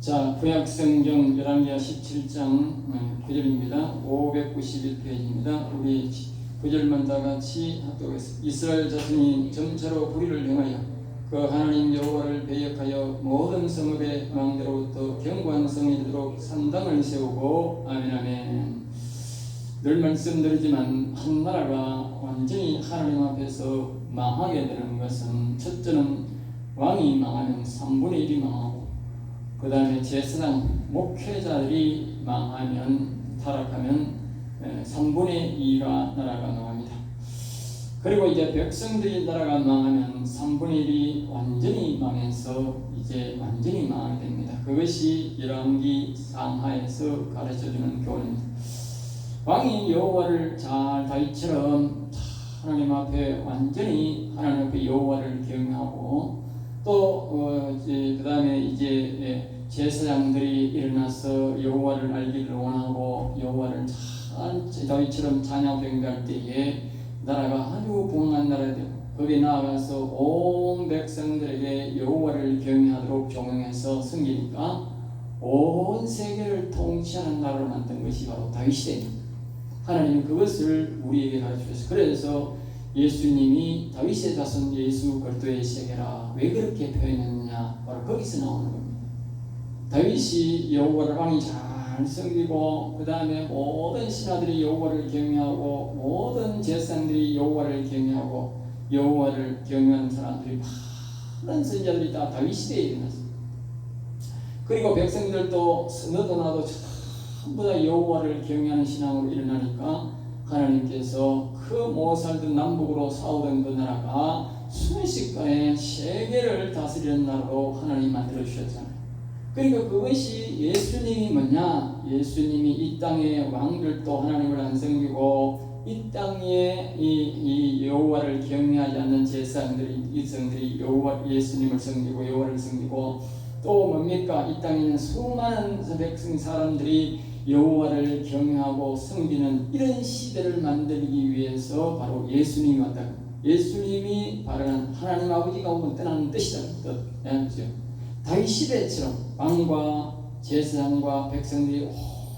자, 구약성경 열왕기하 17장 9절입니다. 591페이지입니다. 우리 9절만 다 같이 하도록 하겠습니다. 이스라엘 자손이 점차로 불의를 행하여 그 하나님 여호와를 배역하여 모든 성읍의 왕대로부터 견고한 성에 이르도록 산당을 세우고 아멘 아멘. 늘 말씀드리지만 한 나라가 완전히 하나님 앞에서 망하게 되는 것은 첫째는 왕이 망하면 3분의 1이 망하고 그 다음에 제사장 목회자들이 망하면 타락하면 3분의 2가 나라가 망합니다. 그리고 이제 백성들이 나라가 망하면 3분의 1이 완전히 망해서 이제 완전히 망하게 됩니다. 그것이 열왕기 상하에서 가르쳐주는 교훈입니다. 왕이 여호와를 잘 다윗처럼 하나님 앞에 완전히 하나님 앞에 여호와를 경외하고 또 그 다음에 이제 제사장들이 일어나서 여호와를 알기를 원하고 여호와를 잘 다윗처럼 찬양 경배할 때에 나라가 아주 부강한 나라가 되고 거기에 나아가서 온 백성들에게 여호와를 경외하도록 종용해서 섬기니까 온 세계를 통치하는 나라를 만든 것이 바로 다윗시대입니다. 하나님은 그것을 우리에게 가르치셨어요. 그래서 예수님이 다윗의 자손 예수 그리스도의 세계라 왜 그렇게 표현했느냐 바로 거기서 나오는 겁니다. 다윗이 여호와를 왕이 잘 섬기고 그 다음에 모든 신하들이 여호와를 경외하고 모든 제사장들이 여호와를 경외하고 여호와를 경외하는 사람들이 많은 선지자들이 다 다윗 시대에 일어났습니다. 그리고 백성들도 너도 나도 전부 다 여호와를 경외하는 신앙으로 일어나니까 하나님께서 그 못 살던 남북으로 싸우던 그 나라가 순식간에 세계를 다스리는 나라로 하나님 만들어 주셨잖아요. 그러니까 그것이 예수님이 뭐냐? 예수님이 이 땅의 왕들도 하나님을 안 섬기고 이 땅에 이 여호와를 경외하지 않는 제사장들이 이성들이 예수님을 섬기고 여호와를 섬기고 또 뭡니까? 이 땅에 있는 수많은 백성 사람들이 여호와를 경외하고 섬기는 이런 시대를 만들기 위해서 바로 예수님이 왔다. 예수님이 바라는 하나님 아버지가 오면 떠나는 뜻이다. 그렇죠? 다윗 시대처럼 왕과 제사장과 백성들이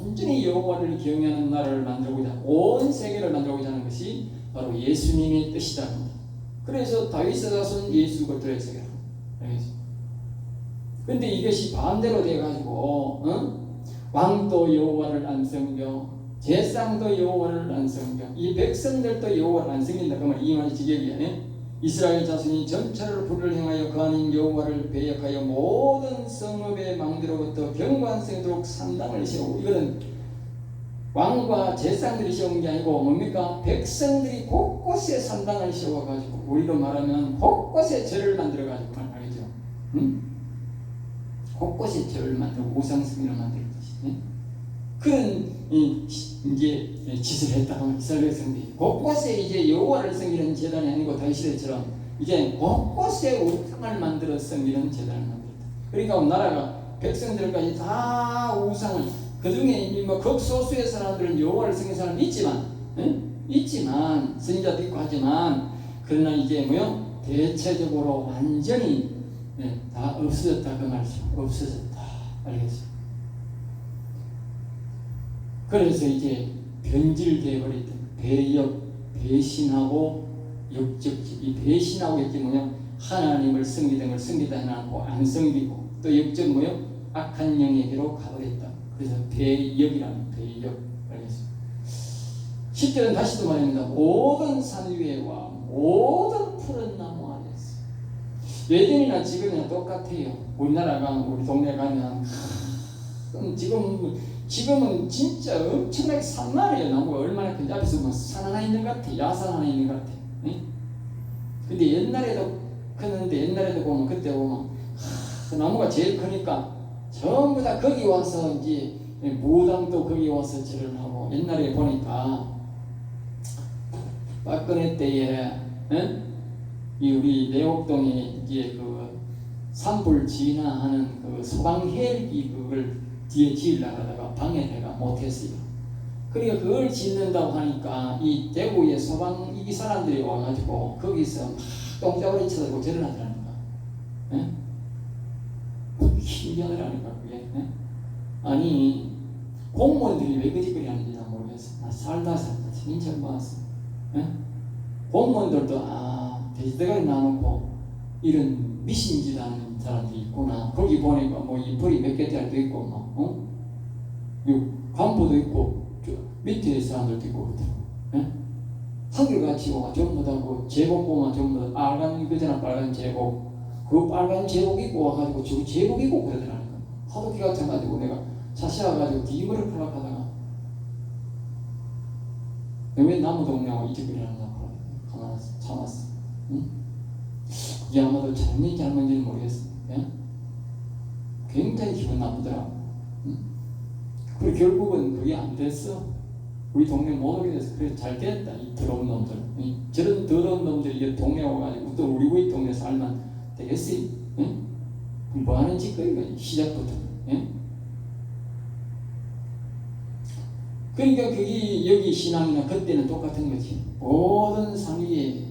온전히 여호와를 경외하는 나라를 만들고자 온 세계를 만들고자 하는 것이 바로 예수님의 뜻이다. 그래서 다윗의 자손 예수 그리스도의 세계라. 그런데 이것이 반대로 돼가지고 왕도 여호와를 안 섬겨 제사장도 여호와를 안 섬겨 이 백성들도 여호와를 안 섬긴다. 그러면 이 말이 지경이야. 이스라엘 자손이 전차를 불을 행하여 그 하나님 여호와를 배역하여 모든 성읍의 망대로부터 견고한 성도록 산당을 세우고 이거는 왕과 제사장들이 세운 게 아니고 뭡니까? 백성들이 곳곳에 산당을 세워가지고 우리로 말하면 곳곳에 절을 만들어가지고 말이죠. 곳곳에 절을 만들고 우상숭배를 만들고 그런 이제 짓을 했다고 이스라엘 백성들이 곳곳에 이제 여호와를 섬기는 제단이 아니고 다윗 시대처럼 이제 곳곳에 우상을 만들어 섬기는 제단을 만들었다. 그러니까 나라가 백성들까지 다 우상을 그 중에 뭐 극소수의 사람들은 여호와를 섬기는 사람이 있지만 선지자도 있고 하지만 그러나 이제 뭐요 대체적으로 완전히 다 없어졌다 그 말이죠. 없어졌다. 알겠어요? 그래서 이제 변질되어 버렸던 배역, 배신하고 역적지. 이 배신하고 역적이 뭐냐? 하나님을 섬기던 걸 섬기다 않고 안 섬기고 또 역적 뭐요? 악한 영에게로 가버렸다. 그래서 배역이라는 배역. 알겠어요? 10절은 다시 또 말합니다. 모든 산 위에와 모든 푸른 나무 아래서. 예전이나 지금이나 똑같아요. 우리나라가 우리 동네 가면 지금은 진짜 엄청나게 산만해요. 나무가 얼마나 큰지 앞에서 보면 산 하나 있는 것 같아. 야산 하나 있는 것 같아. 근데 옛날에도 컸는데 옛날에도 보면 그때 보면 그 나무가 제일 크니까 전부 다 거기 와서 이제 무당도 거기 와서 절을 하고 옛날에 보니까 박근혜 때에 이 우리 내곡동에 이제 그 산불 진화하는 그 소방헬기 그걸 뒤에 지으려고 하다가 방해를 못했어요. 그러니까 그걸 짓는다고 하니까 이 대구의 소방 이 사람들이 와가지고 거기서 막 똥자버리 쳐들고 절을 하더라니까. 신기하더라니까 그게. 네? 아니 공무원들이 왜 그 짓거리 하는지 난 모르겠어. 나 살다 인천 봤어. 네? 공무원들도 돼지대가리 놔놓고 이런 미신짓 하는 사람들이 있구나. 거기 보니까 뭐 이불이 몇 개짜리도 있고 뭐 간부도 있고 밑에 사람들도 있고 그러더라고. 네? 한결같이 와 전부 다 그 제복 보면 전부 다 빨간 그잖아. 빨간 제복. 그 빨간 제복 입고 와가지고 저 제복 입고 그러더라니까. 하도 기가 차가지고 내가 차 씌워가지고 뒤머리를 팔락하다가 왜 나무 동네하고 이 짓거리 하느냐고 가만히 참았어. 응? 이게 아마도 잘못인지 잘못인지는 모르겠어. 예? 굉장히 기분 나쁘더라고. 응? 그리고 결국은 그게 안 됐어. 우리 동네 못 오게 돼서 그래 잘 됐다. 이 더러운 놈들. 저런 더러운 놈들이 이제 동네 오가지고 또 우리 동네 살면 되겠어. 예? 뭐 하는 짓거리가 시작부터. 예? 그러니까 그게 여기 신앙이나 그때는 똑같은 거지. 모든 산 위에,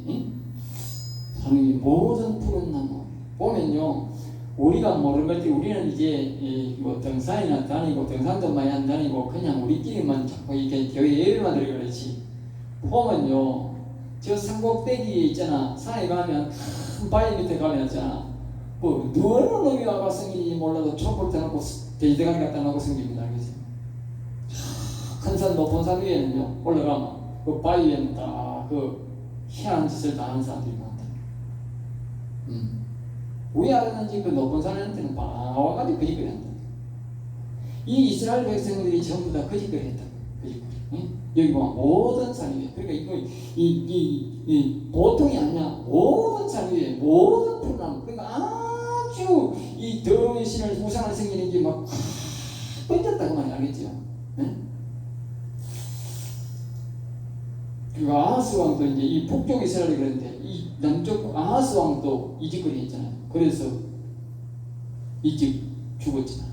산 위에 모든 푸른 나무 보면요, 우리가 모르는 것들 우리는 이제 뭐 등산이나 다니고 등산도 많이 안 다니고 그냥 우리끼리만 자꾸 이렇게 교회 예배만 드리고 그렇지. 보면요, 저 산꼭대기에 있잖아. 산에 가면 큰 바위 밑에 가면 있잖아. 뭐 누구는 놈이 와가 생긴지 몰라도 촛불 떼놓고 돼지대가리 갖다 놓고 생깁니다. 알겠어요? 큰 산 높은 산 위에는요 올라가면 그 바위에는 다 그 희한한 짓을 다 하는 사람들이 많다. 왜 알았는지 그 높은 산한테는 와가지고 그 짓거리 한다. 이 이스라엘 백성들이 전부 다 그 짓거리 했다. 그 짓거리. 여기 보면 모든 산 위에. 그러니까 이거 이 보통이 아니야. 모든 산 위에 모든 푸른나무. 그러니까 아주 이 더러운 신을 우상을 생기는 게 막 던졌다고 많이 알겠죠. 그 아하스 왕도 이제 이 북쪽 이스라엘이 그런데 이 남쪽 아하스 왕도 이 짓거리 했잖아요. 그래서 일찍 죽었잖아.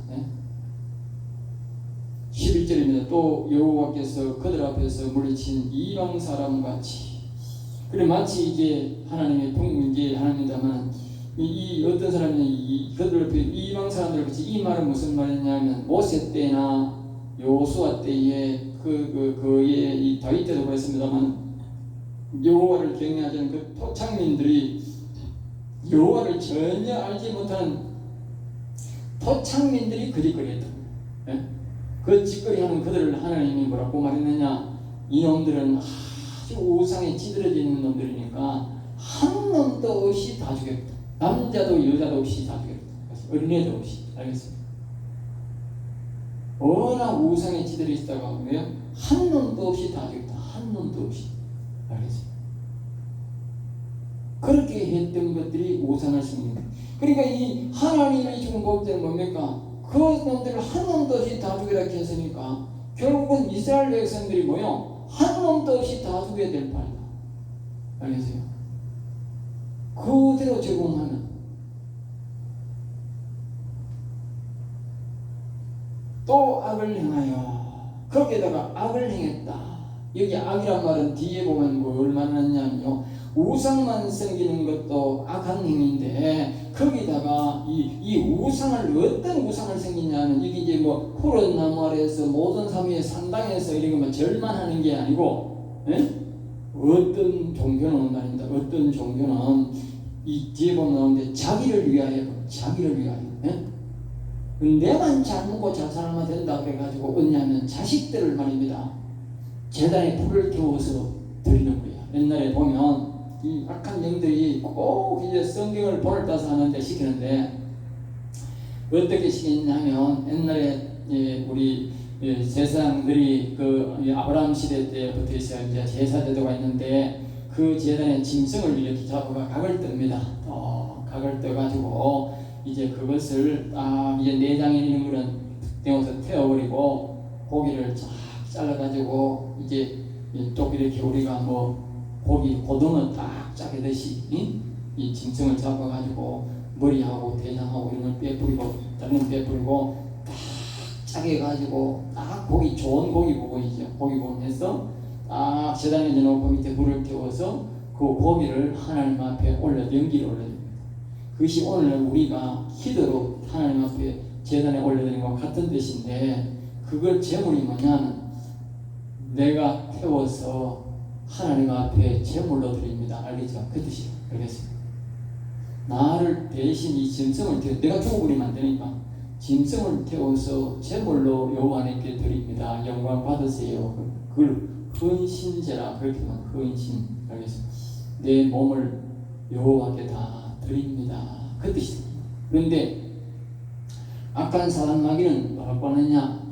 11절입니다. 또 여호와께서 그들 앞에서 물리친 이방 사람 같이. 그래 마치 이게 하나님의 이게 하나님이다만 이 어떤 사람이 그들 앞에 이방 사람들 같이. 이 말은 무슨 말이냐면 모세 때나 여호수아 때에 그의 이 다윗 때도 그랬습니다만 여호와를 경외하지 않은 그 토착민들이 여호와를 전혀 알지 못하는 토착민들이 그 짓거리 했다. 그 짓거리 하는 그들을 하나님이 뭐라고 말했느냐. 이놈들은 아주 우상에 찌들어져 있는 놈들이니까 한 놈도 없이 다 죽였다. 남자도 여자도 없이 다 죽였다. 어린애도 없이. 알겠습니다. 워낙 우상에 찌들어 있다가 왜요? 한 놈도 없이 다 죽였다. 한 놈도 없이. 알겠습니다. 그렇게 했던 것들이 우상을 섬깁니다. 그러니까 이 하나님이 죽은 법대는 뭡니까? 그 놈들을 한 놈도 없이 다 죽이라 했으니까 결국은 이스라엘 백성들이 뭐요? 한 놈도 없이 다 죽여야 될 판이다. 알겠어요? 그대로 적용하면 또 악을 행하여 거기에다가 악을 행했다. 여기 악이란 말은 뒤에 보면 뭐 얼마나 하냐면요, 우상만 생기는 것도 악한 행위인데 거기다가 이 우상을 어떤 우상을 생기냐면 이게 이제 뭐 푸른 나무 아래에서 모든 삶 위에 산당에서 이런 것만 절만하는 게 아니고, 어떤 종교는 말입니다. 어떤 종교는 이 뒤에 보면 나오는데 자기를 위하여. 내만 잘 먹고 잘 살면 된다 그래가지고 언냐면 자식들을 말입니다. 제단에 불을 태워서 드리는 거예요. 옛날에 보면 이 악한 영들이 꼭 이제 성경을 본을 따서 하는데 시키는데 어떻게 시키냐면 옛날에 우리 제사장들이 그 아브라함 시대 때부터 있어요. 이제 제사 제도가 있는데 그 제단에 짐승을 이렇게 잡아가 각을 뜹니다. 각을 떠가지고 이제 그것을 딱 이제 내장에 있는 거는 떼어서 태워버리고 고기를 쫙 잘라가지고 이제 또 이렇게 우리가 뭐 고기 고등어 딱 짜게듯이 이 짐승을 잡아가지고 머리하고 대장하고 이런 걸 빼뿌리고 다른 걸 빼뿌리고 딱 짜게 해가지고 딱 고기 좋은 고기 부분이죠. 고기 부분에서 딱 제단에 넣어놓고 밑에 물을 태워서 그 고기를 하나님 앞에 연기를 올려줍니다. 그것이 오늘 우리가 기도로 하나님 앞에 제단에 올려드린 것 같은 뜻인데, 그걸 제물이 뭐냐면 내가 태워서 하나님 앞에 제물로 드립니다. 알겠죠? 그 뜻이에요. 알겠어요? 나를 대신 이 짐승을 태워, 내가 죽어버리면 안 되니까 짐승을 태워서 제물로 여호와께 드립니다. 영광 받으세요. 그걸 헌신제라, 그렇게 하면 헌신. 알겠어요? 내 몸을 여호와께 다 드립니다. 그 뜻이에요. 그런데 악한 사람 마귀는 뭐라고 하느냐?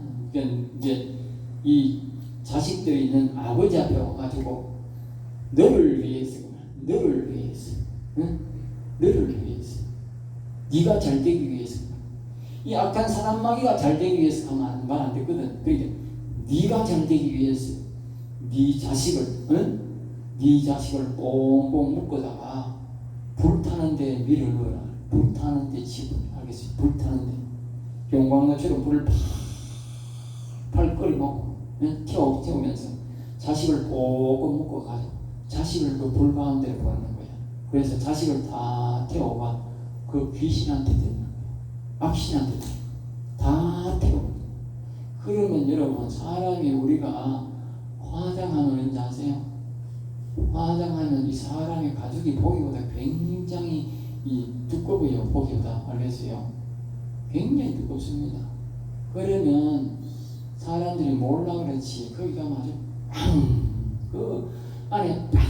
이제 이 자식들이 있는 아버지 앞에 와가지고 너를 위해서, 너를 위해서, 응? 너를 위해서, 네가 잘 되기 위해서. 이 악한 사람 마귀가 잘 되기 위해서 하면 말 안 됐거든. 그러니까 네가 잘 되기 위해서 네 자식을, 응? 네 자식을 꽁꽁 묶어다가 불타는데 밀어 넣어라. 불타는데 집어. 알겠어요? 불타는데 용광로처럼 불을 팔 끓이고 태우면서 자식을 꽁꽁 묶어가지고 자식을 그 불 가운데 보내는 거야. 그래서 자식을 다 태워가 그 귀신한테 드리는 거야. 악신한테 다 태워. 그러면 여러분, 사람이 우리가 화장하면 왠지 아세요? 화장하면 이 사람의 가죽이 보기보다 굉장히 두꺼워요. 보기보다. 알겠어요? 굉장히 두껍습니다. 그러면 사람들이 몰라 그렇지 거기가 아주 그 안에 빵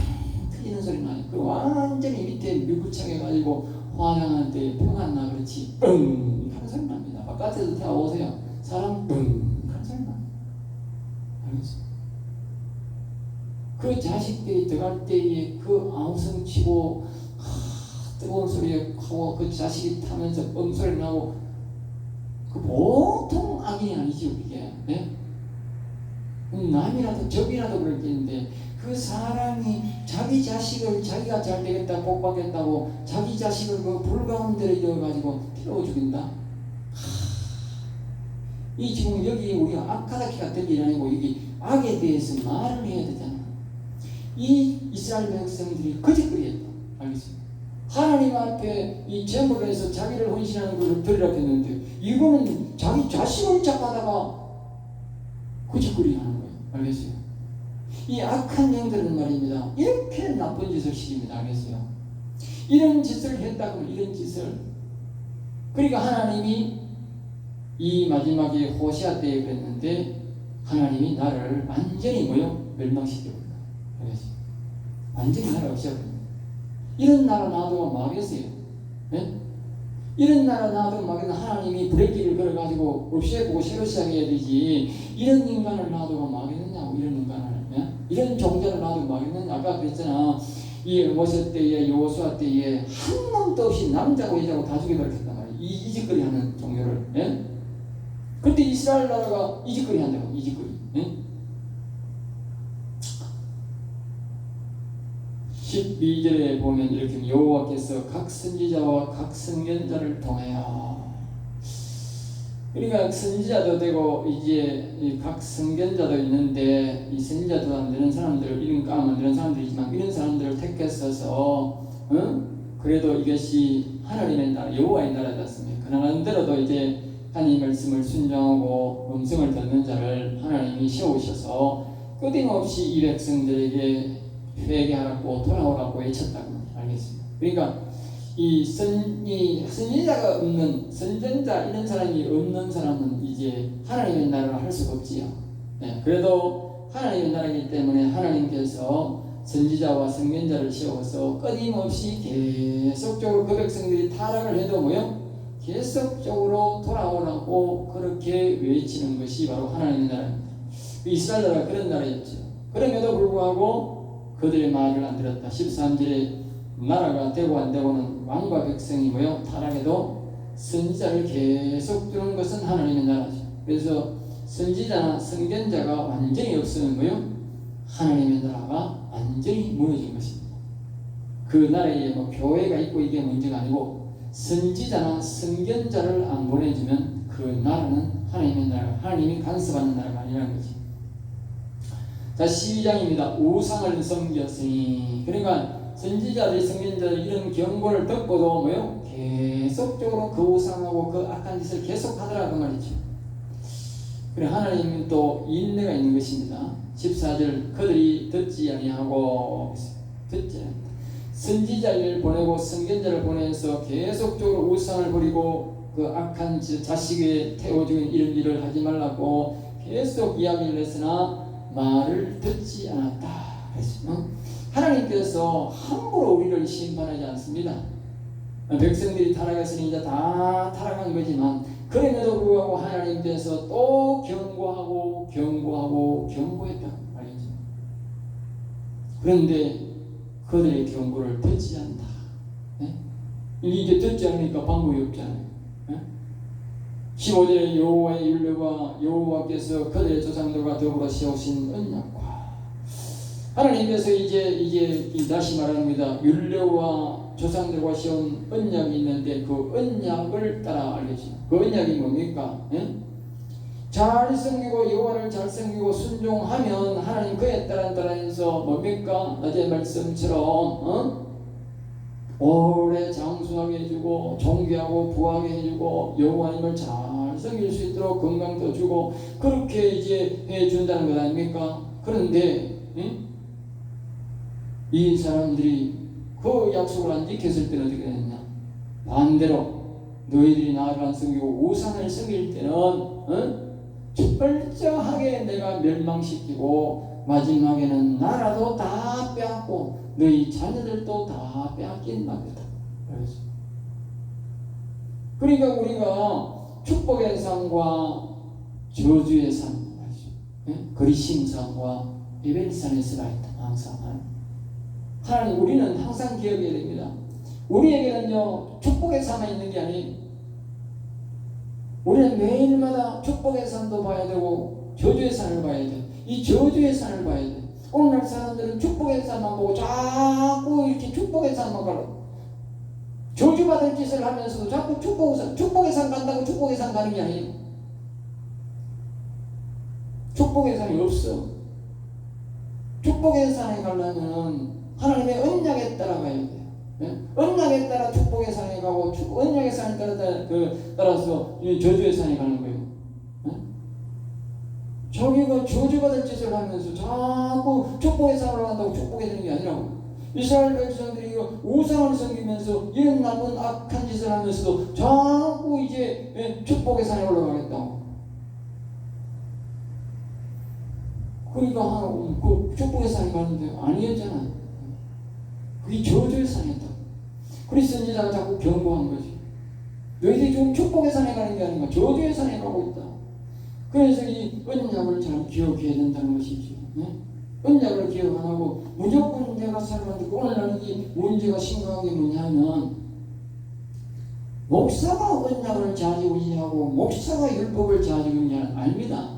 터지는 소리 나요. 그 완전히 밑에 밀붙하게 가지고 화장할 때 평안 나 그렇지 뻥 하는 소리 납니다. 바깥에서 태워오세요. 사람 뻥 하는 소리 나요. 알겠어요? 그 자식들이 들어갈 때에 그 아우성 치고 뜨거운 소리에 하고 그 자식이 타면서 뻥 소리 나고 그 보통 악인이 아니죠. 이게 남이라도 적이라도 그럴 게 있는데 그 사람이 자기 자식을 자기가 잘 되겠다 복 받겠다고 자기 자식을 그 불 가운데 넣어가지고 태워 죽인다. 이 지금 여기 우리가 악하다키가 될 일이 아니고 여기 악에 대해서 말을 해야 되잖아. 이 이스라엘 백성들이 거짓거리했다. 알겠습니다. 하나님 앞에 이 제물로 해서 자기를 헌신하는 것을 드리라고 했는데 이거는 자기 자식을 잡아다가 거짓거리 하는 거예요. 알겠어요? 이 악한 영들은 말입니다. 이렇게 나쁜 짓을 시킵니다. 알겠어요? 이런 짓을 했다 그러면 이런 짓을, 그러니까 하나님이 이 마지막에 호시아 때에 그랬는데 하나님이 나를 완전히 멸망시켜버린다. 알겠어요? 완전히 나를 없애버린다. 이런 나라 놔두고 막겠어요. 네? 이런 나라 놔두고 막으면 하나님이 브레이크를 걸어가지고 없애고 새로 시작해야 되지. 이런 인간을 놔두고 막겠느냐고. 이런 인간을, 네? 이런 종자를 놔두고 막겠느냐. 아까 그랬잖아. 이 모세 때에 여호수아 때에 한 놈도 없이 남자고 여자고 다 죽여버렸단 말이야. 이 짓거리 하는 종교를. 네? 그때 이스라엘 나라가 이 짓거리 한다고. 이 짓거리. 네? 12절에 보면 이렇게 여호와께서 각 선지자와 각 선견자를 통하여, 그러니까 선지자도 되고 이제 각 선견자도 있는데 이 선지자도 안 되는 사람들, 이런 ቃ 만드는 사람들이지만 이런 사람들을 택했어서 그래도 이것이 하나님의 나라, 여호와의 나라였습니다. 그러나 대로도 이제 하나님 말씀을 순종하고 음성을 듣는 자를 하나님이 세우셔서 끊임없이 이 백성들에게 회개하라고 돌아오라고 외쳤다고 알겠습니다. 그러니까 이 선지자가 없는 선전자 이런 사람이 없는 사람은 이제 하나님의 나라를 할 수가 없지요. 네, 그래도 하나님의 나라이기 때문에 하나님께서 선지자와 선견자를 세워서 끊임없이 계속적으로 그 백성들이 타락을 해도 계속적으로 돌아오라고 그렇게 외치는 것이 바로 하나님의 나라입니다. 이스라엘 나라가 그런 나라였죠. 그럼에도 불구하고 그들의 말을 안 들었다. 13절에 나라가 되고 안 되고는 왕과 백성이 타락해도 선지자를 계속 두는 것은 하나님의 나라죠. 그래서 선지자나 선견자가 완전히 없으면 하나님의 나라가 완전히 무너진 것입니다. 그 나라에 교회가 있고 이게 문제가 아니고 선지자나 선견자를 안 보내주면 그 나라는 하나님의 나라, 하나님이 간섭하는 나라가 아니라는 거지. 자, 12장입니다. 우상을 섬겼으니. 그러니까 선지자들, 선견자들 이런 경고를 듣고도 계속적으로 그 우상하고 그 악한 짓을 계속하더라고 말이죠. 그래 하나님은 또 인내가 있는 것입니다. 14절 그들이 듣지 아니하고 듣지 않는다. 선지자를 보내고 선견자를 보내서 계속적으로 우상을 버리고 그 악한 자식의 태워 죽인 이런 일을 하지 말라고 계속 이야기를 했으나 말을 듣지 않았다. 그래서 하나님께서 함부로 우리를 심판하지 않습니다. 백성들이 타락했으니 이제 다 타락한 거지만 그럼에도 불구하고 하나님께서 또 경고하고 경고했다 말이죠. 그런데 그들의 경고를 듣지 않는다. 네? 이게 듣지 않으니까 방법이 없잖아요. 네? 15절에 여호와의 율례와 여호와께서 그들의 조상들과 더불어 세우신 언약과 하나님께서 이제 다시 말합니다. 율례와 조상들과 세운 언약이 있는데 그 언약을 따라 알려주죠. 그 언약이 뭡니까? 예? 잘 섬기고 여호와를 잘 섬기고 순종하면 하나님 그에 따라서 뭡니까? 어제 말씀처럼 오래 장수하게 해주고 존귀하고 부하게 해주고 여호와님을 잘 섬길 수 있도록 건강도 주고 그렇게 이제 해준다는 것 아닙니까? 그런데 이 사람들이 그 약속을 안 지켰을 때는 어떻게 됐냐? 반대로 너희들이 나를 안 섬기고 우상을 섬길 때는 철저하게 내가 멸망시키고 마지막에는 나라도 다 빼앗고 너희 자녀들도 다 빼앗긴다. 그러니까 우리가 축복의 산과 저주의 산, 거리심산과 에벨산에 서가 있다. 항상 하나님 우리는 항상 기억해야 됩니다. 우리에게는요 축복의 산만 있는 게 아니에요. 우리는 매일마다 축복의 산도 봐야 되고 저주의 산을 봐야 돼. 이 저주의 산을 봐야 돼. 오늘날 사람들은 축복의 산만 보고 자꾸 이렇게 축복의 산만 가고 저주받을 짓을 하면서도 자꾸 축복의 산 간다고 축복의 산 가는 게 아니에요. 축복의 산이 없어. 축복의 산에 가려면 하나님의 언약에 따라 가야 돼요. 네? 언약에 따라 축복의 산에 가고 언약의 산에 따라서 저주의 산에 가는 거예요. 네? 자기가 저주받을 짓을 하면서 자꾸 축복의 산으로 간다고 축복이 되는 게 아니라고. 이스라엘 백성들이 우상을 섬기면서 이런 나쁜 악한 짓을 하면서도 자꾸 이제 축복의 산에 올라가겠다고. 그러니까 그 축복의 산에 가는데 아니었잖아요. 그게 저주의 산이었다. 그래서 선지자가 자꾸 경고한 거지. 너희들이 지금 축복의 산에 가는 게 아니라 저주의 산에 가고 있다. 그래서 이 언약을 잘 기억해야 된다는 것이죠. 네? 언약을 기억 안 하고 무조건 내가 살아가는데 오늘날 이 문제가 심각한 게 뭐냐면 목사가 언약을 좌지우지하고 목사가 율법을 좌지우지하는 압니다.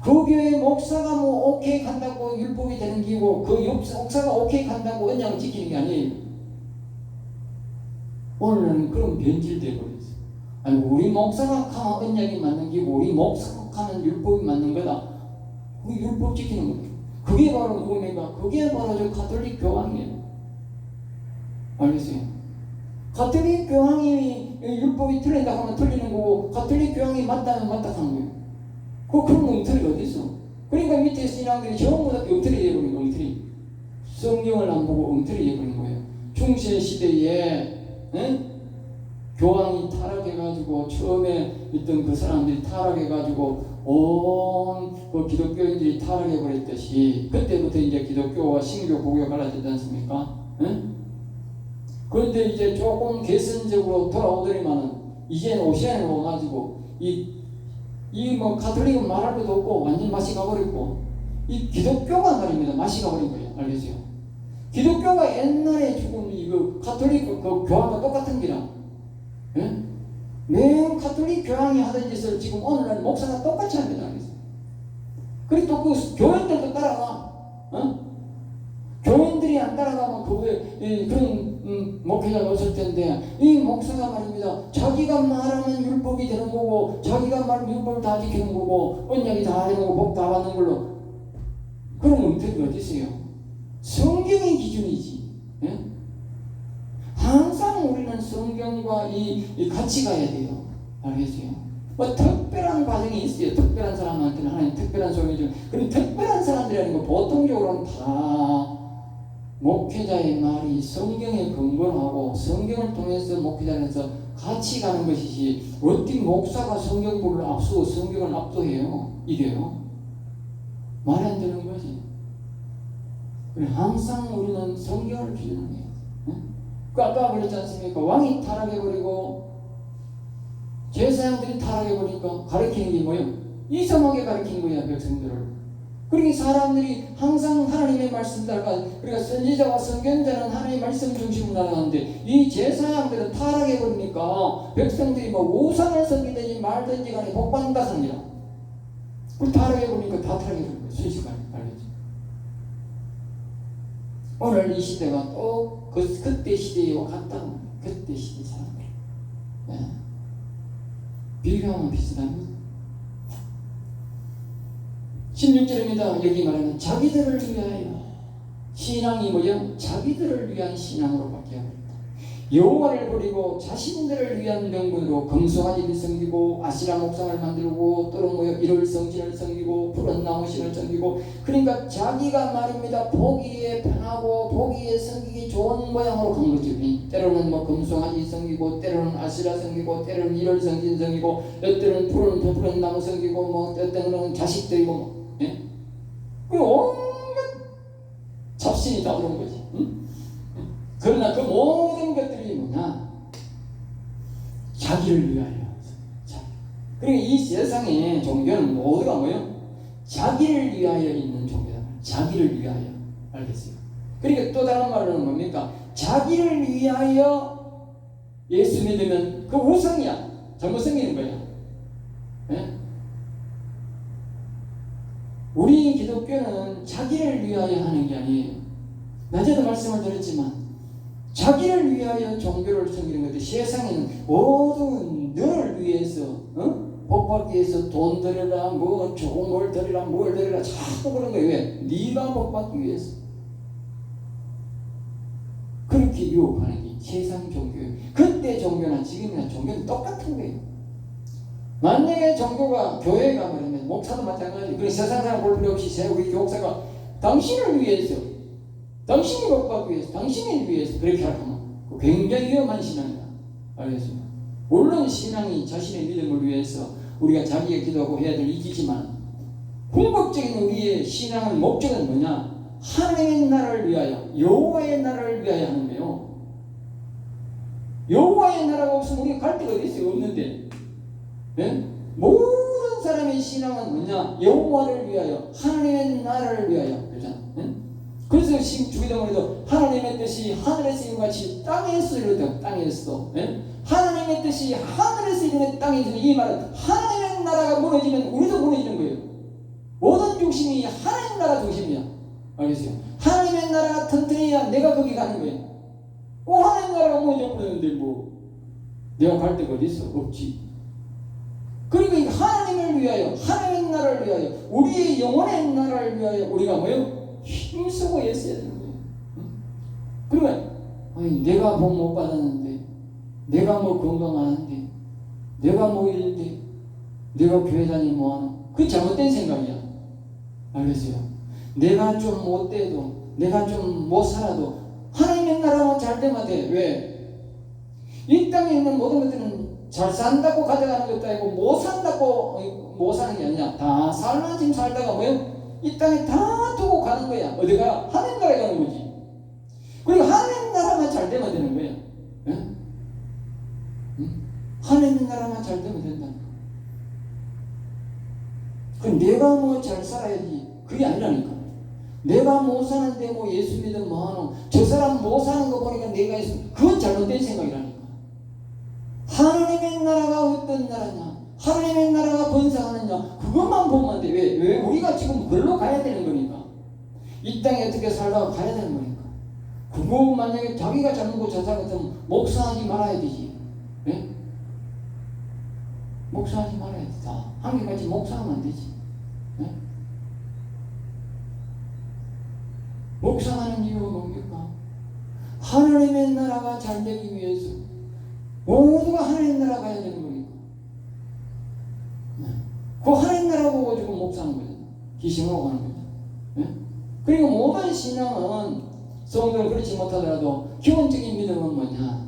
그 교회 목사가 뭐 오케이 간다고 율법이 되는 기고 그 목사가 오케이 간다고 언약을 지키는 게 아니에요. 오늘은 그런 변질되어 버렸어요. 아니 우리 목사가 하면 언약이 맞는 기고 우리 목사가 하면 율법이 맞는 거다. 그 율법 지키는 거예요. 그게 바로 누굽니까? 그게 바로 저 가톨릭 교황이에요. 알겠어요? 가톨릭 교황이 율법이 틀린다 하면 틀리는 거고 가톨릭 교황이 맞다면 맞다 하는 거예요. 그런 엉터리가 어디 있어? 그러니까 밑에 신앙들이 전부 다 엉터리 되어버린 거예요. 엉터리. 성경을 안 보고 엉터리 되어버린 거예요. 중세 시대에 교황이 타락해가지고 처음에 있던 그 사람들이 타락해가지고 온 그 기독교인들이 타락해버렸듯이 그때부터 이제 기독교와 신교 고교가 갈라졌지 않습니까? 그런데 이제 조금 개선적으로 돌아오더니만은 이제는 오시안에 와가지고 뭐 가톨릭은 말할 것도 없고 완전 맛이 가버렸고 이 기독교가 말입니다. 맛이 가버린 거예요. 알겠어요? 기독교가 옛날에 죽은 이거 가톨릭 그 교황과 똑같은 기라. 예? 매일 가톨릭 교황이 하던 짓을 지금 오늘날 목사가 똑같이 합니다. 그리고 또 그 교인들도 따라가. 교인들이 안 따라가면 그게 그런 목회자가 없을 텐데 이 목사가 말입니다. 자기가 말하면 율법이 되는 거고 자기가 말하면 율법을 다 지키는 거고 언약이 다 되는 거고 복 다 받는 걸로. 그런 엉터리가 어디 있어요? 성경이 기준이지. 예? 항상 우리는 우리는 성경과 이 같이 가야 돼요. 알겠어요? 뭐 특별한 과정이 있어요. 특별한 사람한테는 하나님 특별한 소명이 좀. 그럼 특별한 사람들이라는 거 보통적으로는 다 목회자의 말이 성경에 근거를 하고 성경을 통해서 목회자에서 같이 가는 것이지, 어떤 목사가 성경부를 앞서고 성경을 압도해요. 이래요. 말이 안 되는 거지. 항상 우리는 성경을 기준해야 돼. 그 아까 그랬지 않습니까? 왕이 타락해버리고 제사장들이 타락해버리니까 가르치는 게 뭐예요? 이상하게 가르치는 거야, 백성들을. 그러니까 사람들이 항상 하나님의 말씀 따라가. 그러니까 선지자와 선견자는 하나님의 말씀 중심으로 나가는데 이 제사장들은 타락해버리니까 백성들이 뭐 우상을 섬기든지 말든지 간에 복받는다 하느니라. 그걸 타락해버리니까 다 타락해버린 거예요. 순식간에. 알겠죠? 오늘 이 시대가 또 그때 시대와 같다는 거예요. 그때 시대 사람들. 네. 비교하면 비슷합니다. 16절입니다. 여기 말하는 자기들을 위하여. 신앙이 뭐예요? 자기들을 위한 신앙으로 바뀌어버린다. 여호와를 버리고 자신들을 위한 명분으로 금송아지를 섬기고 아시라 목상을 만들고 또는 뭐예요? 이를 성신을 섬기고 푸른 나무신을 섬기고. 그러니까 자기가 말입니다. 보기에 편하고 보기에 섬기기 좋은 모양으로 간 거죠. 때로는 뭐 금송아지 섬기고 때로는 아시라 섬기고 때로는 이를 성신 섬기고 때로는 푸른 나무 섬기고 뭐 때로는 자식들이고 뭐. 예? 그 온갖 잡신이 다 들어온 거지. 응? 그러나 그 모든 것들이 뭐냐? 자기를 위하여. 그러니까 이 세상의 종교는 모두가 뭐예요? 자기를 위하여 있는 종교다. 자기를 위하여. 알겠어요? 그러니까 또 다른 말로는 뭡니까? 자기를 위하여 예수 믿으면 그 우상이야. 잘못 생기는 거야. 예? 우리 기독교는 자기를 위하여 하는 게 아니에요. 낮에도 말씀을 드렸지만 자기를 위하여 종교를 섬기는 건데 세상에는 모든 너를 위해서 복 받기 위해서 돈 들여라, 뭐 좋은 걸 들여라, 뭘 들여라 자꾸 그런 거예요. 왜? 네가 복 받기 위해서. 그렇게 유혹하는 게 세상 종교예요. 그때 종교나 지금이나 종교는 똑같은 거예요. 만약에 종교가 교회가 그러면 목사도 마찬가지예요. 그래서 세상 사람 볼 필요 없이 우리 교육사가 당신을 위해서, 당신이 복 받기 위해서, 당신을 위해서 그렇게 하면 굉장히 위험한 신앙이다. 알겠습니까? 물론 신앙이 자신의 믿음을 위해서 우리가 자기가 기도하고 해야 될 일이지만 궁극적인 우리의 신앙의 목적은 뭐냐? 하나님의 나라를 위하여, 여호와의 나라를 위하여 하는 거예요. 여호와의 나라가 없으면 우리가 갈 데가 어디 있어요? 없는데. 네? 모든 사람의 신앙은 뭐냐? 여호와를 위하여, 하나님의 나라를 위하여. 그렇잖아. 네? 그래서 주기도문에도 하나님의 뜻이 하늘에서 이룬 같이 땅에서 이루어져. 땅에서. 네? 하나님의 뜻이 하늘에서 이루어져 땅에서. 이 말은 하나님의 나라가 무너지면 우리도 무너지는 거예요. 모든 중심이 하나님 나라 중심이야. 알겠어요? 하나님의 나라가 튼튼해야 내가 거기 가는 거예요. 하나님 나라가 무너져 버렸는데 뭐 내가 갈 데가 어디 있어? 없지. 그러니까 하나님을 위하여, 하나님의 나라를 위하여, 우리의 영혼의 나라를 위하여 우리가 뭐예요? 힘쓰고 애써야 되는 거예요. 그러면 아니, 내가 복 못 받았는데, 내가 뭐 건강하는데, 내가 뭐 이런데, 내가 교회 다니면 뭐하노? 그게 잘못된 생각이야. 알겠어요? 내가 좀 못돼도, 내가 좀 못 살아도 하나님의 나라만 잘 되면 돼. 왜? 이 땅에 있는 모든 것들은 잘 산다고 가져가는 것도 아니고 못 산다고 못 사는 게 아니야. 다 살만 지금 살다가 뭐예요? 이 땅에 다 두고 가는 거야. 어디가? 하나님 나라에 가는 거지. 그리고 하나님 나라만 잘 되면 되는 거야. 예? 응? 하나님 나라만 잘 되면 된다. 그럼 내가 뭐 잘 살아야지. 그게 아니라니까. 내가 못 사는데 뭐 예수 믿으면 뭐하노? 저 사람 못 사는 거 보니까 내가 있어. 그건 잘못된 생각이라니까. 하나님의 나라가 어떤 나라냐? 하나님의 나라가 번성하느냐? 그것만 보면 돼. 왜 우리가 지금 그걸로 가야 되는 거니까. 이 땅에 어떻게 살다가 가야 되는 거니까. 그거 만약에 자기가 잘못고 자살 같으면 목사하지 말아야 되지. 네? 목사하지 말아야 돼. 다 한개같이 목사하면 안 되지. 네? 목사하는 이유가 뭡니까? 하나님의 나라가 잘 되기 위해서, 모두가 하나님 나라 가야 되는 겁니까? 그 하나님 나라 보고 지금 목사는 거죠. 기심하고 가는 거죠. 그리고 모든 신앙은 성도는 그렇지 못하더라도 기본적인 믿음은 뭐냐?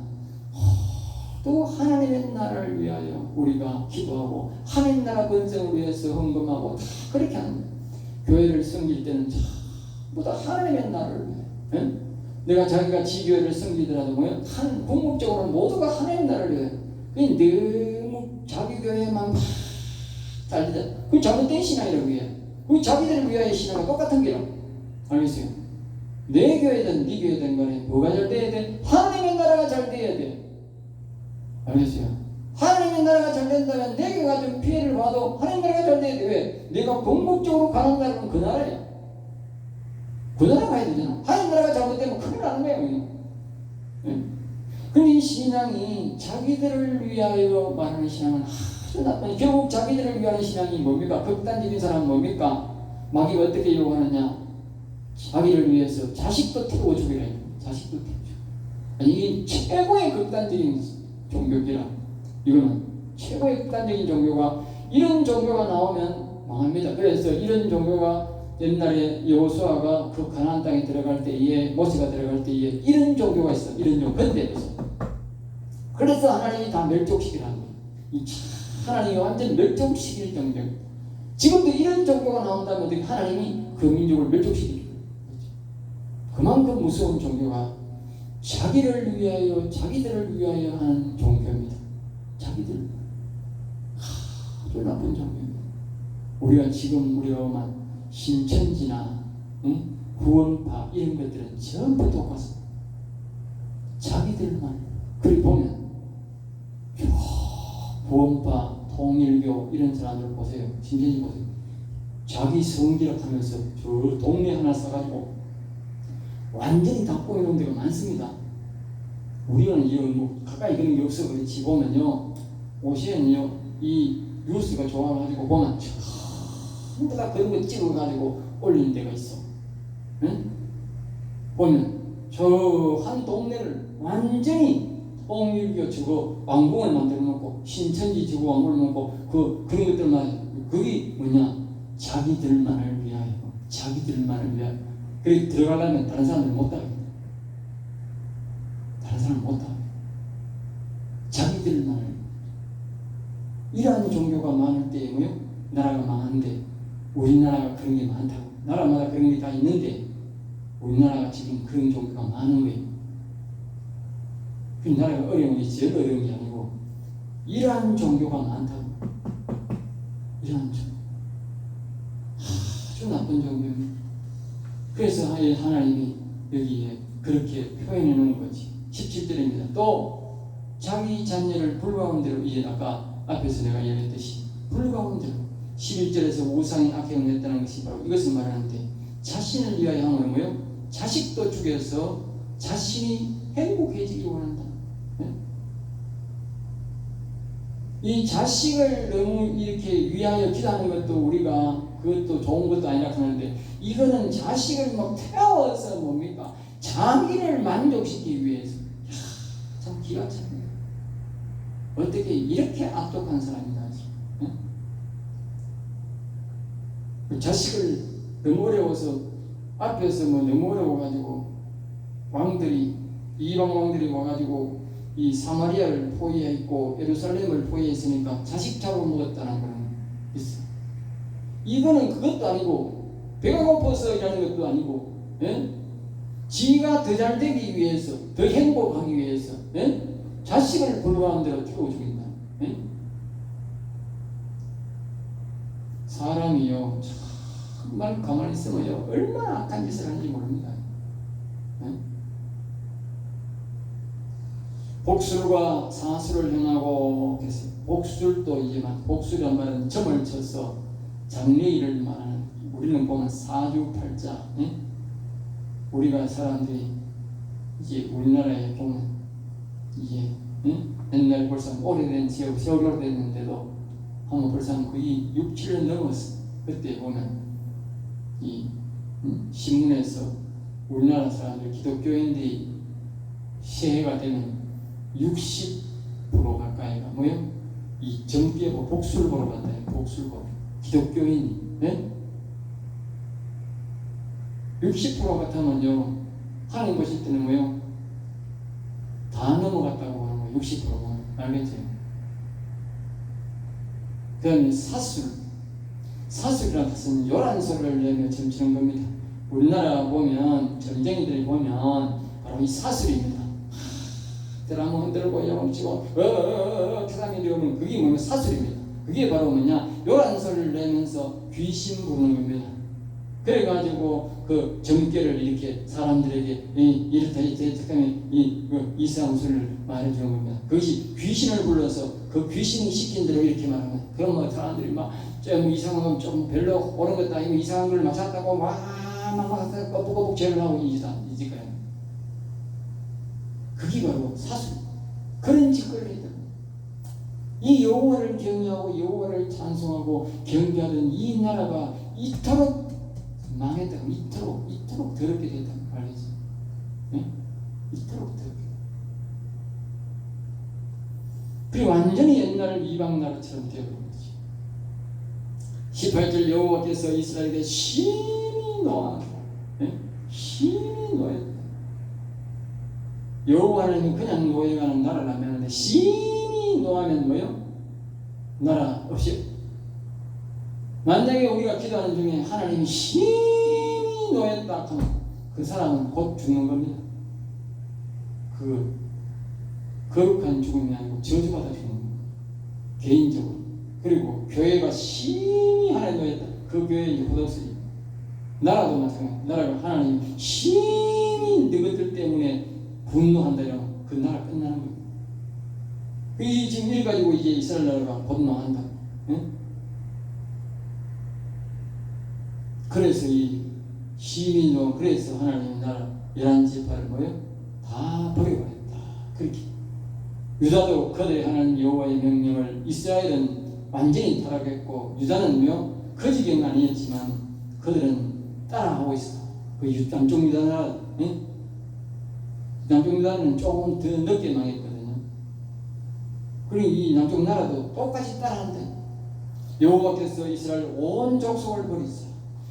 또 하나님의 나라를 위하여 우리가 기도하고 하나님 나라 번성을 위해서 헌금하고 다 그렇게 하는 거예요. 교회를 섬길 때는 전부 다 하나님의 나라를 위해. 내가 자기가 지교회를 섬기더라도 뭐요? 궁극적으로 모두가 하나님 나라를 위해. 너무 자기 교회만 잘 되자. 그게 잘못된 신앙이라고 해요. 그 자기들을 위하여 신앙과 똑같은 게라. 알겠어요? 내 교회든 네 교회든 간에 뭐가 잘 돼야 돼? 하나님의 나라가 잘 돼야 돼. 알겠어요? 하나님의 나라가 잘 된다면 내가 좀 피해를 봐도 하나님 나라가 잘 돼야 돼. 왜? 내가 궁극적으로 가는 나라는 그 나라야. 그 나라 가야 되잖아. 하나님 나라가 잘못되면 큰일 나는 거예요. 근데 이 신앙이 자기들을 위하여 말하는 신앙은 아주 나쁜. 결국 자기들을 위하는 신앙이 뭡니까? 극단적인 사람은 뭡니까? 마귀가 어떻게 요구하느냐? 자기를 위해서 자식도 태워 죽이라. 자식도 태워 죽이라. 아니, 이게 최고의 극단적인 종교기라. 이거는 최고의 극단적인 종교가, 이런 종교가 나오면 망합니다. 그래서 이런 종교가 옛날에 여호수아가 그 가나안 땅에 들어갈 때에, 모세가 들어갈 때에 이런 종교가 있어. 이런 종교. 근데 그래서 하나님이 다 멸족시키라는 거예요. 하나님이 완전 멸족시킬 정도. 지금도 이런 종교가 나온다면 어떻게 하나님이 그 민족을 멸족시키는 거예요. 그만큼 무서운 종교가 자기를 위하여, 자기들을 위하여 하는 종교입니다. 자기들. 아주 나쁜 종교입니다. 우리가 지금 우리만 신천지나 구원파 이런 것들은 전부 똑같습니다. 자기들만. 그리고 보면 구원파, 통일교 이런 사람들 보세요. 신천지 보세요. 자기 성기락하면서 저 동네 하나 사가지고 완전히 다 꼬이는 데가 많습니다. 우리는 이런 뭐 가까이 그런 게 없어. 그렇지. 보면요, 오시엔요, 이 뉴스가 좋아가지고 보면 전부 다 그런 거 찍어가지고 올리는 데가 있어. 응? 보면 저 한 동네를 완전히 통일교 저거 왕궁을 만들어 놓고 신천지 저거 왕궁을 놓고 그런 것들만, 그게 뭐냐? 자기들만을 위하여, 자기들만을 위하여. 그래 들어가려면 다른 사람들 못 따요. 다른 사람 못 따요. 자기들만을. 이러한 종교가 많을 때에 뭐요? 나라가 망하는데, 우리나라가 그런 게 많다고. 나라마다 그런 게 다 있는데 우리나라가 지금 그런 종교가 많은 거예요. 그 나라가 어려운 게 제일 어려운 게 아니고 이러한 종교가 많다고. 이러한 종교. 아주 나쁜 종교입니다. 그래서 하나님이 여기에 그렇게 표현해 놓은 거지. 17절입니다. 또 자기 자녀를 불가운 대로, 이제 아까 앞에서 내가 얘기했듯이 불가운 대로 11절에서 우상이 악행했다는 것이 바로 이것을 말하는데, 자신을 위하여 하면 뭐요? 자식도 죽여서 자신이 행복해지기 원한다. 이 자식을 너무 이렇게 위하여 기도하는 것도 우리가 그것도 좋은 것도 아니라 하는데, 이거는 자식을 막 태워서 뭡니까? 자기를 만족시키기 위해서. 참 기가 차네요. 어떻게 이렇게 악독한 사람이다. 자식을 너무 어려워서, 앞에서 뭐 너무 어려워가지고 왕들이, 이방 왕들이 와가지고 이 사마리아를 포위했고 예루살렘을 포위했으니까 자식 잡아먹었다는 거는 있어. 이거는 그것도 아니고 배가 고파서 일하는 것도 아니고, 지가 더 잘 되기 위해서, 더 행복하기 위해서 자식을 불가한 대로 태워 죽인다. 사람이요, 정말 가만히 있으면요 얼마나 악한 짓을 하는지 모릅니다. 복술과 사술을 행하고 계세요. 복술도 이제만, 복술이란 말은 점을 쳐서 장래일을 말하는, 우리는 보면 사주팔자. 우리가 사람들이 이제 우리나라에 보면 이제 옛날 벌써 오래된 세월이 됐는데도 한번 벌써 거의 6, 7년 넘었어. 그때 보면 이 신문에서 우리나라 사람들, 기독교인들이 새해가 되면 60 보러 갈까이가 뭐요? 이 정죄고 복수를 보러 간다. 복수를 보러. 기독교인이. 네? 60% 같으면요. 하나님 보실 때는 뭐요? 다 넘어갔다고 하는 거예요. 60%가. 알겠죠? 그 다음에 사술이라는 것은 요란소리를 내며 점치는 겁니다. 우리나라 보면 점쟁이들이 보면 바로 이 사술입니다. 드라마 흔들고 영치고 사람이 되면 그게 뭐냐면 사술입니다. 그게 바로 뭐냐? 요란소리를 내면서 귀신 부르는 겁니다. 그래가지고 그 점괘를 이렇게 사람들에게 이렇다 하면 이상한 소리를 말해주는 겁니다. 그것이 귀신을 불러서 그 귀신이 시킨 대로 이렇게 말하는 거예요. 그럼 뭐 사람들이 막 좀 이상한 건 좀 별로 옳은 것도 아니고 이상한 걸 맞았다고 막 꼬북꼬북 죄를 하고 이짓거려. 그게 바로 사술. 그런 짓거리를 했다. 이 여호와를 경외하고 여호와를 찬송하고 경배하던 이 나라가 이토록 망했다고, 이토록 더럽게 됐다고 알겠지? 네? 이토록 더럽게. 그리고 완전히 옛날 이방 나라처럼 되어버린 거지. 18절 여호와께서 이스라엘에게 심히 노하노라. 네? 심히 노했다. 여호와는 그냥 노예가는 나라라면 하는데 심히 노하면 뭐요? 나라 없이. 만약에 우리가 기도하는 중에 하나님이 심히 노했다 하면 그 사람은 곧 죽는 겁니다. 그 거룩한 죽음이 아니고 저주받아 죽는 겁니다. 개인적으로. 그리고 교회가 심히 하나님 노했다. 그 교회의 후덕스리. 나라도 마찬가지입니다. 나라가 하나님 심히 너희들 때문에 분노한다면 그 나라 끝나는 겁니다. 이 지금 일 가지고 이제 이스라엘 나라가 분노한다. 응? 그래서 이 시민도 그래서 하나님 나라 11지파를 뭐요? 다 버려버렸다. 그렇게 유다도 그들의 하나님 여호와의 명령을 이스라엘은 완전히 타락했고 유다는 뭐요? 그 지경은 아니었지만 그들은 따라하고 있어. 그 남쪽 유다 나라, 응? 남쪽 유다는 조금 더 늦게 망했거든요. 그리고 이 남쪽 나라도 똑같이 따라한다. 여호와께서 이스라엘 온 족속을 버렸어요.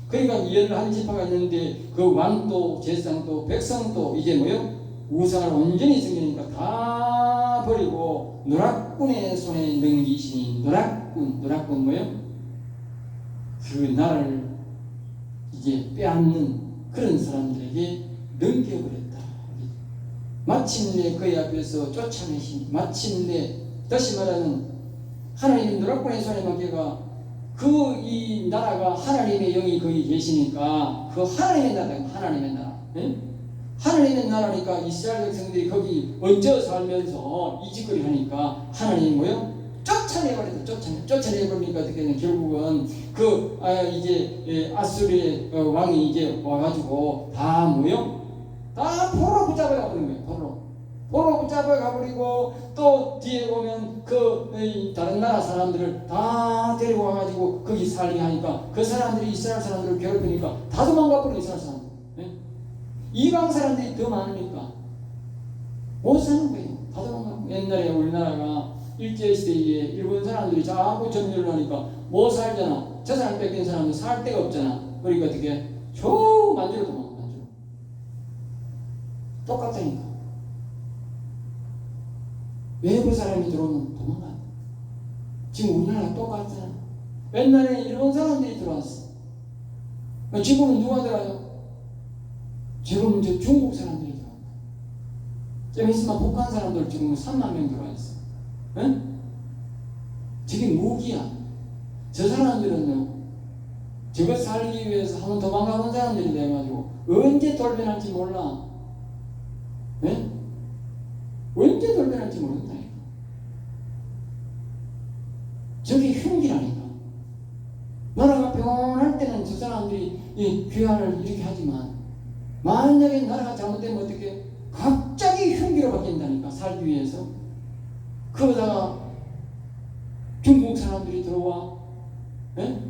그러니까 11지파가 있는데 그 왕도 제사장도 백성도 이제 뭐요? 우상을 온전히 섬기니까 다 버리고 노략군의 손에 넘기시니 노략군 뭐요? 그 나라를 이제 빼앗는 그런 사람들에게 넘겨버렸다. 마침내 그의 앞에서 쫓아내시니 마침내 다시 말하는 하나님이 노략군의 손에 맡겨가 그 이 나라가 하나님의 영이 거기 계시니까 그 하나님의 나라, 하나님의 나라. 예? 하나님의 나라니까 이스라엘 백성들이 거기 얹어 살면서 이 짓거리 하니까 하나님이 뭐요? 쫓아내버렸다. 쫓아내버리니까 어떻게 되냐? 결국은 그 이제 아수르의 왕이 이제 와가지고 다 뭐요? 다 포로 붙잡아 가버린 거예요. 포로 붙잡아 가버리고 또 뒤에 보면 그 다른 나라 사람들을 다 데리고 와가지고 거기 살게 하니까 그 사람들이 이스라엘 사람들을 괴롭히니까 다 도망가 버려. 이스라엘 사람들. 네? 이방 사람들이 더 많으니까 못 사는 거예요. 다 도망가. 옛날에 우리나라가 일제시대에 일본 사람들이 자꾸 점유를 하니까 못 살잖아. 저 사람 뺏긴 사람은 살 데가 없잖아. 그러니까 어떻게 저 만주로 도망가. 만주로. 똑같다니까. 외부 사람이 들어오면 도망가. 지금 우리나라가 똑같잖아. 옛날에 일본 사람들이 들어왔어. 지금은 누가 들어와요? 지금은 저 중국 사람들이 들어와. 좀 있으면 북한 사람들 지금 3만 명 들어와 있어. 응? 저게 무기야. 저 사람들은요, 저거 살기 위해서 한번 도망가본 사람들이 돼가지고 언제 돌변할지 몰라. 네? 언제 돌변할지 모른다니까. 저게 흉기라니까. 나라가 평온할 때는 저 사람들이 이 귀환을 이렇게 하지만 만약에 나라가 잘못되면 어떻게 갑자기 흉기로 바뀐다니까. 살기 위해서. 그러다가 중국 사람들이 들어와. 네?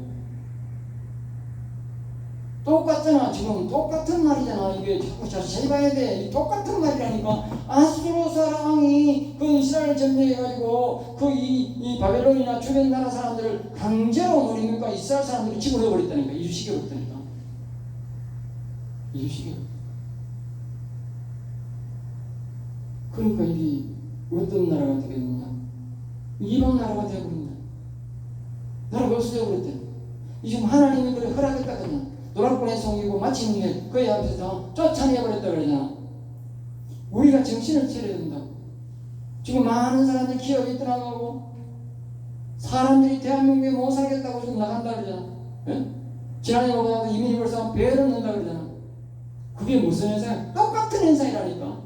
똑같잖아. 지금 똑같은 말이잖아. 이게 자꾸 자세히 봐야 돼. 이 똑같은 말이라니까. 아수르사 왕이 그 이스라엘 점령해가지고 이 바벨론이나 주변 나라 사람들을 강제로 뭐니까 이스라엘 사람들이 집어넣어버렸다니까. 이주시켜버렸다니까. 이주시켜. 그러니까 이게 어떤 나라가 되겠느냐? 이방 나라가 되어버린다. 나라가 없어져버렸대. 지금 하나님이 그래 허락했다 그냥. 노략군에 속이고 마치는 게 그의 앞에서 쫓아내버렸다 그러잖아. 우리가 정신을 차려야 된다고. 지금 많은 사람들이 기업이 떠나가고 사람들이 대한민국에 못 살겠다고 지금 나간다 그러잖아. 예? 지난해 보다 이민이 벌써 배를 넣는다 그러잖아. 그게 무슨 현상이야? 똑같은 현상이라니까.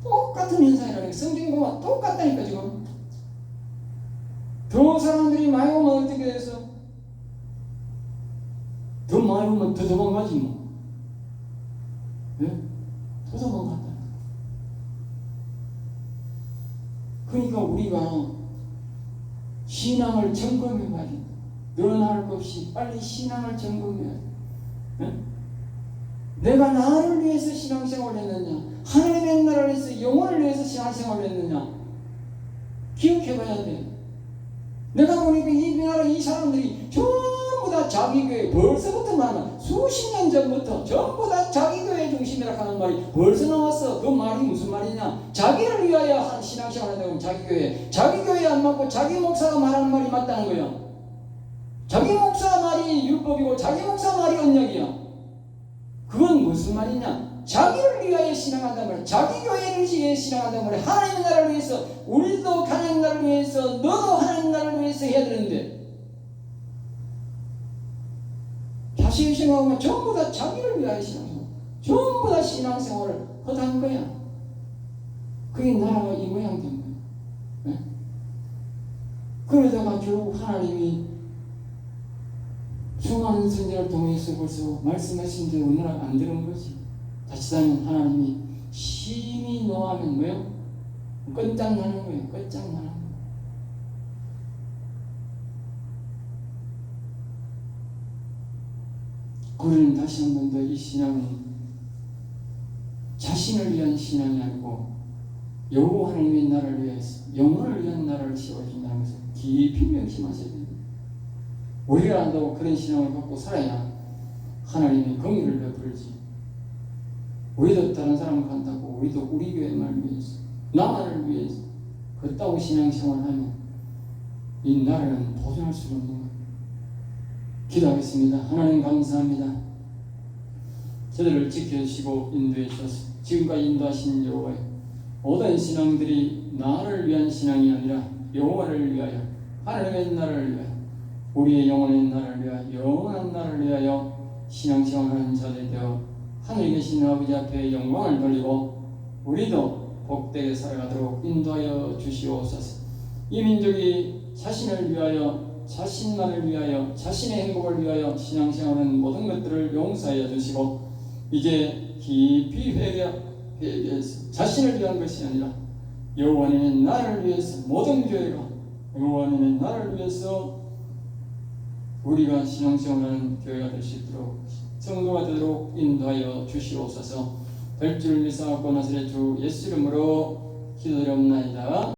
똑같은 현상이라니까. 성경 보면 똑같다니까 지금. 더 사람들이 많이 오면 어떻게 돼서? 더 많이 오면 더 도망가지 뭐. 예? 더 도망간다. 그러니까 우리가 신앙을 점검해봐야 된다. 너나 할 것 없이 빨리 신앙을 점검해야 돼. 예? 내가 나를 위해서 신앙생활을 했느냐? 하나님의 나라를 위해서 영혼을 위해서 신앙생활을 했느냐? 기억해봐야 돼. 내가 보니까 이 나라 이 사람들이 전부 다 자기 교회 벌써부터 말하면 수십 년 전부터 전부 다 자기 교회 중심이라 하는 말이 벌써 나왔어. 그 말이 무슨 말이냐? 자기를 위하여 한 신앙생활을 한다고 하면 자기 교회에 안 맞고 자기 목사가 말하는 말이 맞다는 거야. 자기 목사 말이 율법이고 자기 목사 말이 언약이야. 그건 무슨 말이냐? 자기를 위하여 신앙한단 말이야. 자기 교회를 위해 신앙한단 말이야. 하나님의 나라를 위해서, 우리도 하나님의 나라를 위해서, 너도 하나님의 나라를 위해서 해야 되는데 자세히 생각하면 전부 다 자기를 위하여 신앙생활, 전부 다 신앙생활을 하다는 거야. 그게 나라가 이 모양 된 거야. 네? 그러다가 결국 하나님이 수많은 선지자를 통해서 벌써 말씀하신 대로 오늘 안 들은 거지. 다시다면 하나님이 심히 노하면 뭐요? 끝장나는 거예요. 끝장나는 거예요. 우리는 다시 한 번 더 이 신앙은 자신을 위한 신앙이 아니고 여호와 하나님의 나라를 위해서 영혼을 위한 나라를 세워준다는 것을 깊이 명심하셔야 됩니다. 우리가 안다고 그런 신앙을 갖고 살아야 하나님이 공의를 베풀지. 우리도 다른 사람을 간다고 우리도 우리 교회만을 위해서 나만을 위해서 그따구 신앙생활을 하면 이 나라는 보존할 수 없는 거예요. 기도하겠습니다. 하나님 감사합니다. 저들을 지켜주시고 인도해 주셔서 지금까지 인도하신 여호와의 모든 신앙들이 나를 위한 신앙이 아니라 여호와를 위하여 하나님의 나라를 위하여 우리의 영혼의 나라를 위하여 영원한 나라를 위하여 신앙생활하는 자들이 되어 하늘에 계신 아버지 앞에 영광을 돌리고 우리도 복되게 살아가도록 인도하여 주시옵소서. 이 민족이 자신을 위하여 자신만을 위하여 자신의 행복을 위하여 신앙생활하는 모든 것들을 용서하여 주시고 이제 깊이 회개해서 자신을 위한 것이 아니라 여호와님의 나라를 위해서 모든 교회가 여호와님의 나라를 위해서 우리가 신앙생활하는 교회가 될 수 있도록 성도가 되도록 인도하여 주시옵소서. 될 줄 믿사옵고 나사렛 주 예수 이름으로 기도드리옵나이다.